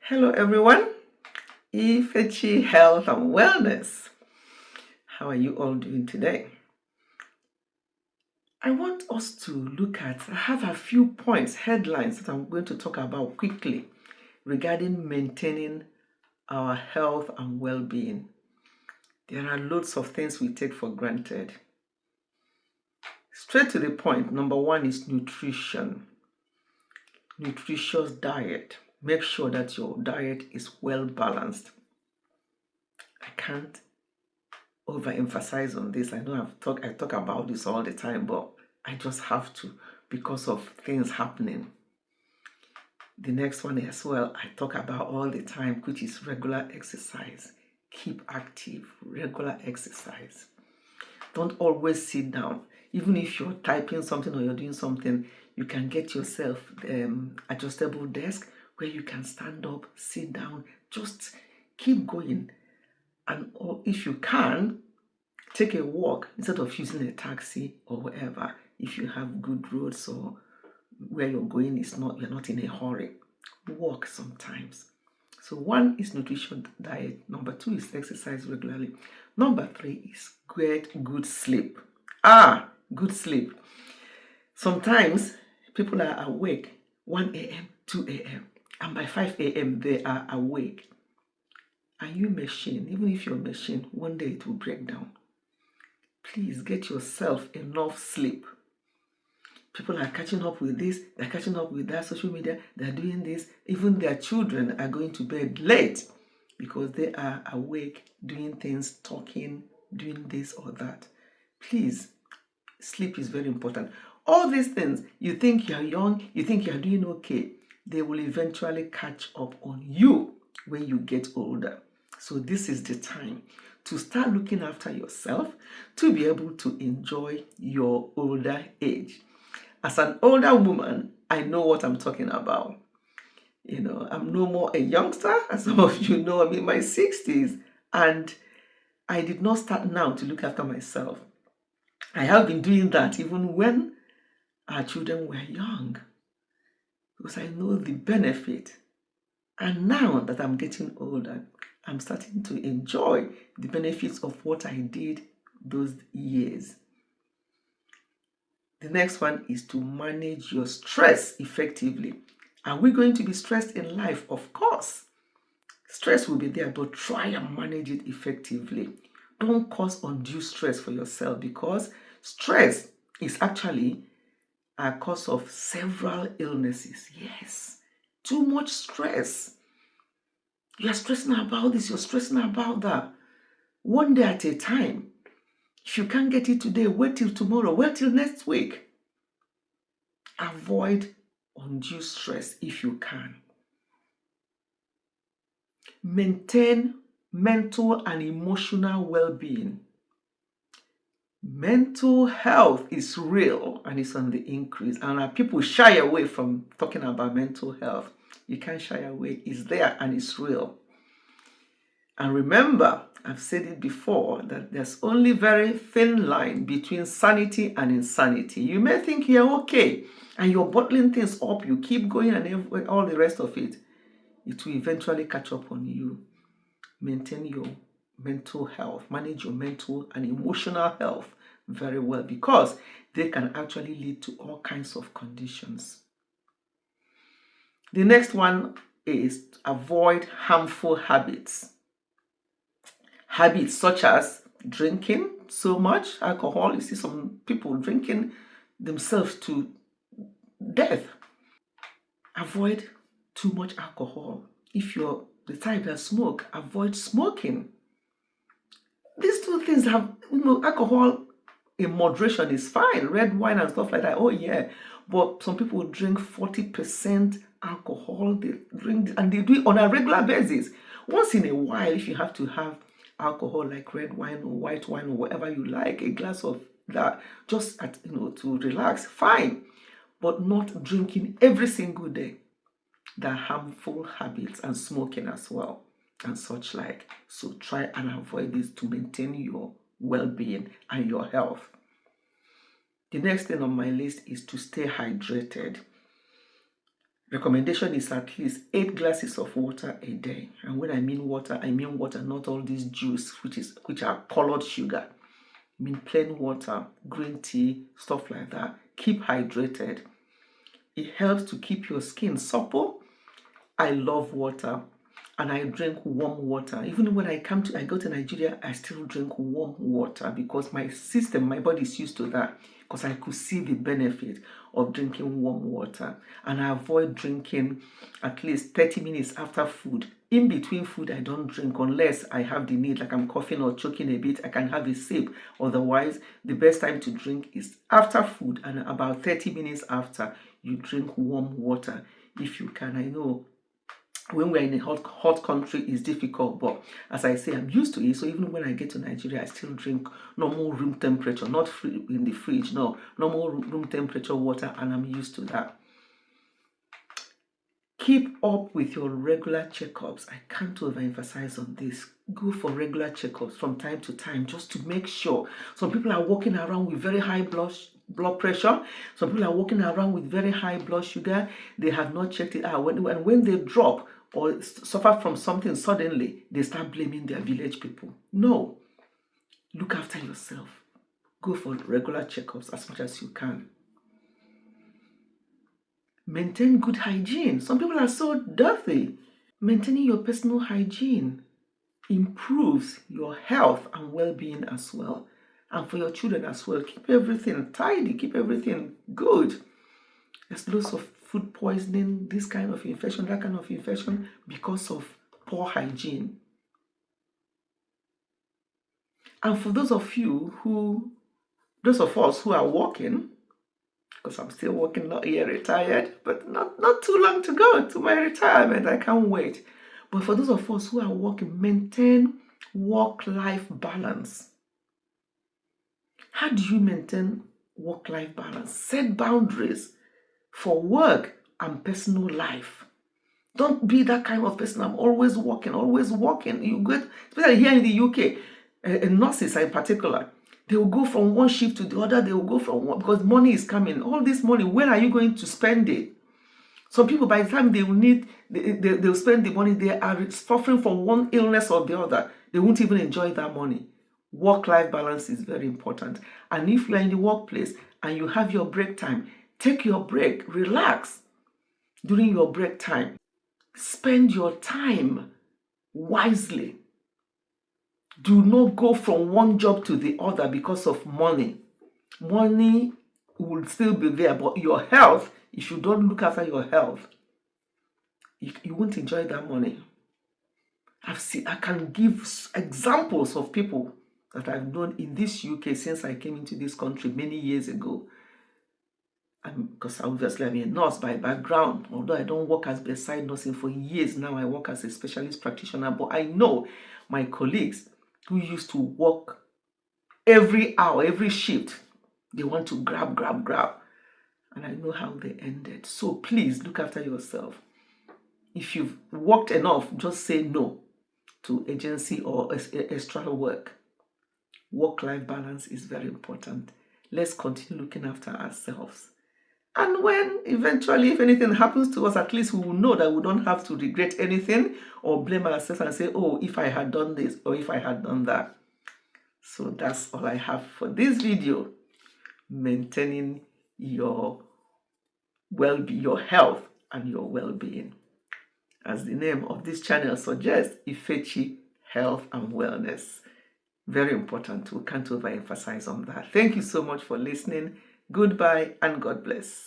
Hello everyone, Ifechi Health and Wellness. How are you all doing today? I want us to I have a few points, headlines that I'm going to talk about quickly regarding maintaining our health and well-being. There are loads of things we take for granted. Straight to the point, number one is nutrition. Nutritious diet. Make sure that your diet is well balanced. I can't overemphasize on this. I know I talk about this all the time, but I just have to because of things happening. The next one as well, I talk about all the time, which is regular exercise. Keep active, regular exercise. Don't always sit down. Even if you're typing something or you're doing something, you can get yourself adjustable desk where you can stand up, sit down, just keep going. And if you can, take a walk instead of using a taxi or whatever. If you have good roads or where you're going you're not in a hurry. Walk sometimes. So one is nutrition diet. Number two is exercise regularly. Number three is get good sleep. Good sleep. Sometimes people are awake 1 a.m., 2 a.m. and by 5 a.m. they are awake. Are you machine? Even if you're a machine, one day it will break down. Please get yourself enough sleep. People are catching up with this, they're catching up with that, social media, they're doing this. Even their children are going to bed late because they are awake, doing things, talking, doing this or that. Please, sleep is very important. All these things, you think you're young, you think you're doing okay, they will eventually catch up on you when you get older. So this is the time to start looking after yourself to be able to enjoy your older age. As an older woman, I know what I'm talking about. I'm no more a youngster, as some of you know. I'm in my 60s, and I did not start now to look after myself. I have been doing that even when our children were young, because I know the benefit. And now that I'm getting older, I'm starting to enjoy the benefits of what I did those years. The next one is to manage your stress effectively. Are we going to be stressed in life? Of course. Stress will be there, but try and manage it effectively. Don't cause undue stress for yourself, because stress is actually a cause of several illnesses. Yes, too much stress. You're stressing about this, you're stressing about that. One day at a time. If you can't get it today, wait till tomorrow, wait till next week. Avoid undue stress if you can. Maintain mental and emotional well-being. Mental health is real and it's on the increase, and people shy away from talking about mental health. You can't shy away. It's there and it's real. And remember, I've said it before, that there's only very thin line between sanity and insanity. You may think you're okay and you're bottling things up, you keep going and all the rest of it. It will eventually catch up on you. Maintain your mental health, manage your mental and emotional health very well, because they can actually lead to all kinds of conditions. The next one is avoid harmful habits. Habits such as drinking so much alcohol. You see some people drinking themselves to death. Avoid too much alcohol. If you're the type that smoke, avoid smoking. These two things have, alcohol in moderation is fine. Red wine and stuff like that, oh yeah. But some people drink 40% alcohol. They drink, and they do it on a regular basis. Once in a while, if you have to have alcohol like red wine or white wine or whatever you like, a glass of that, just to relax, fine. But not drinking every single day. There are harmful habits, and smoking as well, and such like. So try and avoid this to maintain your well-being and your health. The next thing on my list is to stay hydrated. Recommendation is at least 8 glasses of water a day. And when I mean water, not all this juice, which are colored sugar. I mean plain water, green tea, stuff like that. Keep hydrated. It helps to keep your skin supple. I love water, and I drink warm water. Even when I go to Nigeria, I still drink warm water because my body is used to that, because I could see the benefit of drinking warm water. And I avoid drinking at least 30 minutes after food. In between food, I don't drink unless I have the need, like I'm coughing or choking a bit, I can have a sip. Otherwise, the best time to drink is after food, and about 30 minutes after, you drink warm water if you can. I know when we're in a hot country, it's difficult, but as I say, I'm used to it. So even when I get to Nigeria, I still drink normal room temperature, not in the fridge, no, normal room temperature water, and I'm used to that. Keep up with your regular checkups. I can't overemphasize on this. Go for regular checkups from time to time, just to make sure. Some people are walking around with very high blood pressure. Some people are walking around with very high blood sugar. They have not checked it out. When they drop or suffer from something suddenly, they start blaming their village people. No. Look after yourself. Go for regular checkups as much as you can. Maintain good hygiene. Some people are so dirty. Maintaining your personal hygiene improves your health and well-being as well. And for your children as well. Keep everything tidy. Keep everything good. There's lots of food poisoning, this kind of infection, that kind of infection, because of poor hygiene. And for those of us who are working, because I'm still working, not yet retired, but not too long to go to my retirement. I can't wait. But for those of us who are working, maintain work-life balance. How do you maintain work-life balance? Set boundaries for work and personal life. Don't be that kind of person. I'm always working, always working. You get, especially here in the UK, nurses in particular, they will go from one shift to the other. They will go from one, because money is coming. All this money, when are you going to spend it? Some people, by the time they will spend the money, they are suffering from one illness or the other. They won't even enjoy that money. Work-life balance is very important. And if you are in the workplace and you have your break time, take your break, relax during your break time. Spend your time wisely. Do not go from one job to the other because of money. Money will still be there, but your health, if you don't look after your health, you won't enjoy that money. I can give examples of people that I've known in this UK since I came into this country many years ago. Because obviously I'm a nurse by background, although I don't work as bedside nursing for years now. I work as a specialist practitioner, but I know my colleagues who used to work every hour, every shift, they want to grab. And I know how they ended. So please look after yourself. If you've worked enough, just say no to agency or extra work. Work-life balance is very important. Let's continue looking after ourselves. And when eventually, if anything happens to us, at least we will know that we don't have to regret anything or blame ourselves and say, oh, if I had done this or if I had done that. So that's all I have for this video. Maintaining your health and your well-being. As the name of this channel suggests, Ifechi Health and Wellness. Very important. We can't overemphasize on that. Thank you so much for listening. Goodbye and God bless.